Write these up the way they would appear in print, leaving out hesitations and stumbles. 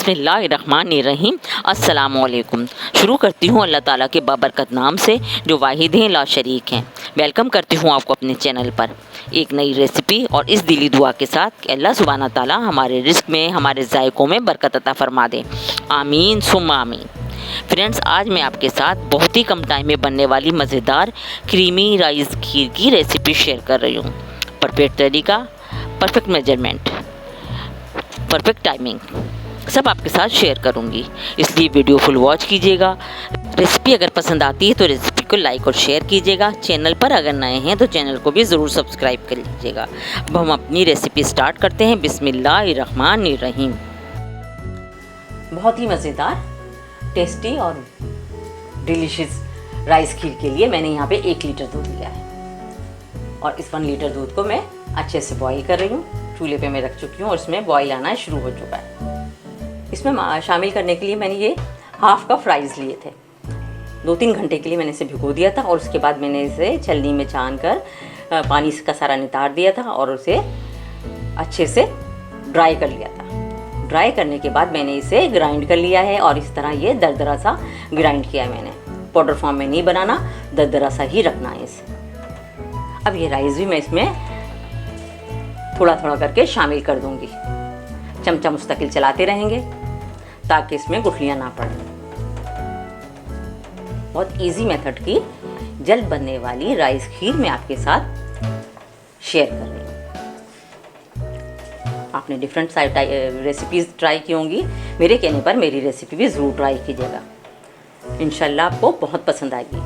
बिस्मिल्लाहिर्रहमानिर्रहीम। अस्सलामुअलैकुम। शुरू करती हूँ अल्लाह ताला के बाबरकत नाम से जो वाहिद हैं ला शरीक हैं। वेलकम करती हूँ आपको अपने चैनल पर एक नई रेसिपी और इस दिली दुआ के साथ कि अल्लाह सुब्हाना ताला हमारे रिस्क में, हमारे जायकों में बरकत अता फरमा दे। आमीन सुम्मा आमीन। फ्रेंड्स, आज मैं आपके साथ बहुत ही कम टाइम में बनने वाली मज़ेदार क्रीमी राइस खीर की रेसिपी शेयर कर रही हूँ। परफेक्ट तरीका, परफेक्ट मेजरमेंट, परफेक्ट टाइमिंग सब आपके साथ शेयर करूंगी, इसलिए वीडियो फुल वॉच कीजिएगा। रेसिपी अगर पसंद आती है तो रेसिपी को लाइक और शेयर कीजिएगा। चैनल पर अगर नए हैं तो चैनल को भी ज़रूर सब्सक्राइब कर लीजिएगा। अब हम अपनी रेसिपी स्टार्ट करते हैं। बिस्मिल्लाहिर्रहमानिर्रहीम। बहुत ही मज़ेदार, टेस्टी और डिलीशियस राइस खीर के लिए मैंने यहाँ पे 1 लीटर दूध लिया है और इस 1 लीटर दूध को मैं अच्छे से बॉईल कर रही हूँ। चूल्हे पे मैं रख चुकी हूँ और इसमें बॉईल आना शुरू हो चुका है। इसमें शामिल करने के लिए मैंने ये 1/2 कप राइस लिए थे। 2-3 घंटे के लिए मैंने इसे भिगो दिया था और उसके बाद मैंने इसे छलनी में छान कर पानी का सारा नितार दिया था और उसे अच्छे से ड्राई कर लिया था। ड्राई करने के बाद मैंने इसे ग्राइंड कर लिया है और इस तरह ये दरदरा सा ग्राइंड किया है मैंने। पाउडर फॉर्म में नहीं बनाना, दरदरा सा ही रखना है इसे। अब ये राइस भी मैं इसमें थोड़ा थोड़ा करके शामिल कर दूंगी। चमचा मुस्तकिल चलाते रहेंगे ताकि इसमें गुठलियाँ ना पड़ें। बहुत इजी मेथड की जल्द बनने वाली राइस खीर मैं आपके साथ शेयर कर रही हूँ। आपने डिफरेंट रेसिपीज़ ट्राई की होंगी, मेरे कहने पर मेरी रेसिपी भी ज़रूर ट्राई कीजिएगा। इंशाल्लाह आपको बहुत पसंद आएगी।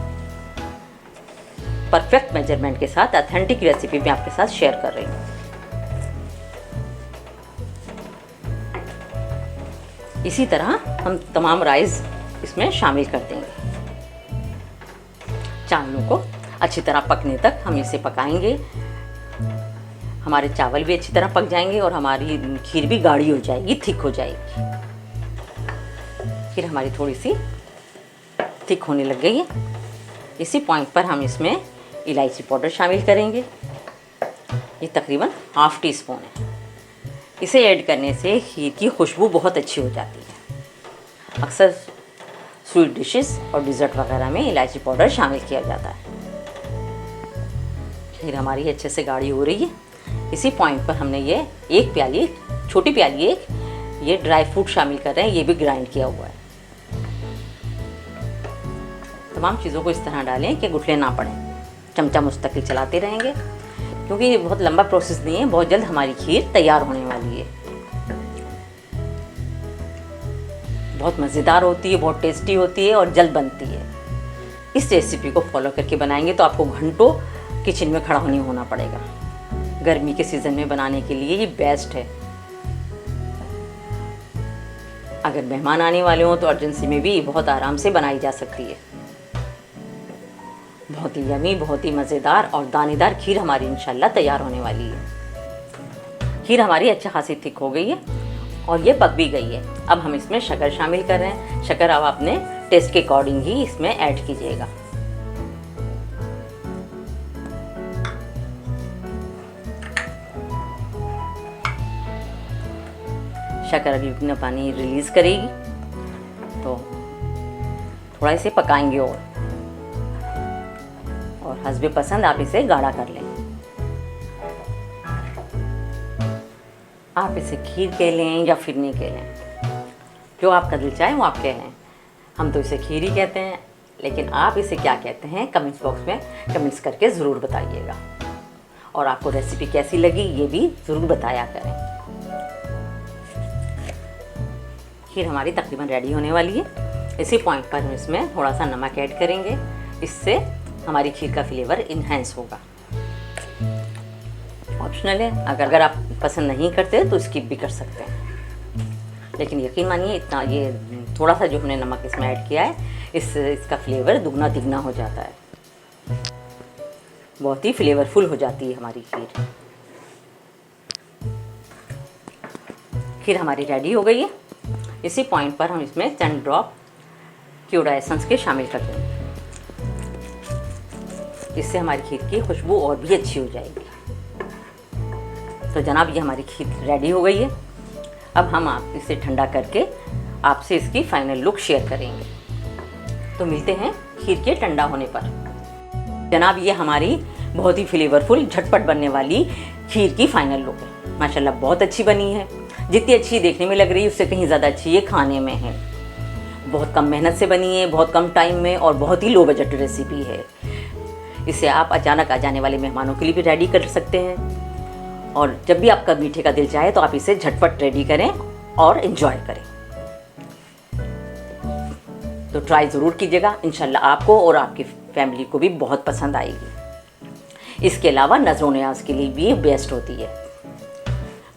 परफेक्ट मेजरमेंट के साथ ऑथेंटिक रेसिपी मैं आपके साथ शेयर कर रही हूँ। इसी तरह हम तमाम राइस इसमें शामिल कर देंगे। चावलों को अच्छी तरह पकने तक हम इसे पकाएंगे। हमारे चावल भी अच्छी तरह पक जाएंगे और हमारी खीर भी गाढ़ी हो जाएगी, थिक हो जाएगी। फिर हमारी थोड़ी सी थिक होने लग गई है। इसी पॉइंट पर हम इसमें इलायची पाउडर शामिल करेंगे। ये तकरीबन 1/2 टीस्पून है। इसे ऐड करने से खीर की खुशबू बहुत अच्छी हो जाती है। अक्सर स्वीट डिशेस और डिज़र्ट वगैरह में इलायची पाउडर शामिल किया जाता है। खीर हमारी अच्छे से गाढ़ी हो रही है। इसी पॉइंट पर हमने ये 1 प्याली, छोटी प्याली ये ड्राई फ्रूट शामिल कर रहे हैं। ये भी ग्राइंड किया हुआ है। तमाम चीज़ों को इस तरह डालें कि गुठले ना पड़ें। चमचा मुस्तकिल चलाते रहेंगे क्योंकि ये बहुत लंबा प्रोसेस नहीं है। बहुत जल्द हमारी खीर तैयार होने वाली है। बहुत मज़ेदार होती है, बहुत टेस्टी होती है और जल्द बनती है। इस रेसिपी को फॉलो करके बनाएंगे तो आपको घंटों किचन में खड़ा नहीं होना पड़ेगा। गर्मी के सीज़न में बनाने के लिए ये बेस्ट है। अगर मेहमान आने वाले हों तो अर्जेंसी में भी बहुत आराम से बनाई जा सकती है। बहुत ही यमी, बहुत ही मज़ेदार और दानेदार खीर हमारी इंशाल्लाह तैयार होने वाली है। खीर हमारी अच्छा खासी थिक हो गई है और ये पक भी गई है। अब हम इसमें शक्कर शामिल कर रहे हैं। शक्कर अब अपने टेस्ट के अकॉर्डिंग ही इसमें ऐड कीजिएगा। शक्कर अभी अपना पानी रिलीज करेगी तो थोड़ा इसे पकाएंगे और हस्बे पसंद आप इसे गाढ़ा कर लें। आप इसे खीर कह लें या फिरनी कह लें, जो आपका दिल चाहे वो आप कह लें। हम तो इसे खीर ही कहते हैं, लेकिन आप इसे क्या कहते हैं कमेंट्स बॉक्स में कमेंट्स करके ज़रूर बताइएगा। और आपको रेसिपी कैसी लगी ये भी ज़रूर बताया करें। खीर हमारी तकरीबन रेडी होने वाली है। इसी पॉइंट पर हम इसमें थोड़ा सा नमक ऐड करेंगे। इससे हमारी खीर का फ्लेवर इन्हेंस होगा। ऑप्शनल है, अगर आप पसंद नहीं करते तो स्किप भी कर सकते हैं। लेकिन यकीन मानिए इतना ये थोड़ा सा जो हमने नमक इसमें ऐड किया है इसका फ्लेवर दुगना तिगना हो जाता है। बहुत ही फ्लेवरफुल हो जाती है हमारी खीर। खीर हमारी रेडी हो गई है। इसी पॉइंट पर हम इसमें 10 ड्रॉप क्यूडा एसेंस के शामिल कर देंगे। इससे हमारी खीर की खुशबू और भी अच्छी हो जाएगी। तो जनाब ये हमारी खीर रेडी हो गई है। अब हम आप इसे ठंडा करके आपसे इसकी फाइनल लुक शेयर करेंगे। तो मिलते हैं खीर के ठंडा होने पर। जनाब, ये हमारी बहुत ही फ्लेवरफुल झटपट बनने वाली खीर की फाइनल लुक है। माशाल्लाह बहुत अच्छी बनी है। जितनी अच्छी देखने में लग रही है उससे कहीं ज़्यादा अच्छी ये खाने में है। बहुत कम मेहनत से बनी है, बहुत कम टाइम में, और बहुत ही लो बजट रेसिपी है। इसे आप अचानक आ जाने वाले मेहमानों के लिए भी रेडी कर सकते हैं, और जब भी आपका मीठे का दिल चाहे तो आप इसे झटपट रेडी करें और इन्जॉय करें। तो ट्राई ज़रूर कीजिएगा, इंशाल्लाह आपको और आपकी फैमिली को भी बहुत पसंद आएगी। इसके अलावा नज़रों न्याज के लिए भी ये बेस्ट होती है।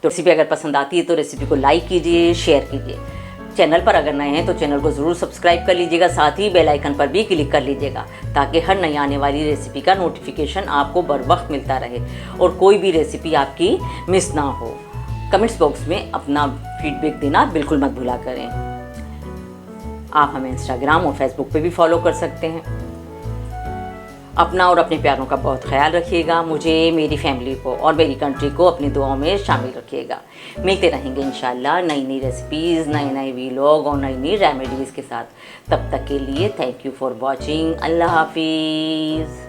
तो रेसिपी अगर पसंद आती है तो रेसिपी को लाइक कीजिए, शेयर कीजिए। चैनल पर अगर नए हैं तो चैनल को ज़रूर सब्सक्राइब कर लीजिएगा, साथ ही बेल आइकन पर भी क्लिक कर लीजिएगा, ताकि हर नई आने वाली रेसिपी का नोटिफिकेशन आपको बर वक्त मिलता रहे और कोई भी रेसिपी आपकी मिस ना हो। कमेंट्स बॉक्स में अपना फीडबैक देना बिल्कुल मत भूला करें। आप हमें इंस्टाग्राम और फेसबुक पे भी फॉलो कर सकते हैं। अपना और अपने प्यारों का बहुत ख्याल रखिएगा। मुझे, मेरी फैमिली को और मेरी कंट्री को अपनी दुआओं में शामिल रखिएगा। मिलते रहेंगे इंशाल्लाह नई नई रेसिपीज़, नए नए वीलॉग और नई नई रेमेडीज़ के साथ। तब तक के लिए थैंक यू फॉर वॉचिंग। अल्लाह हाफिज़।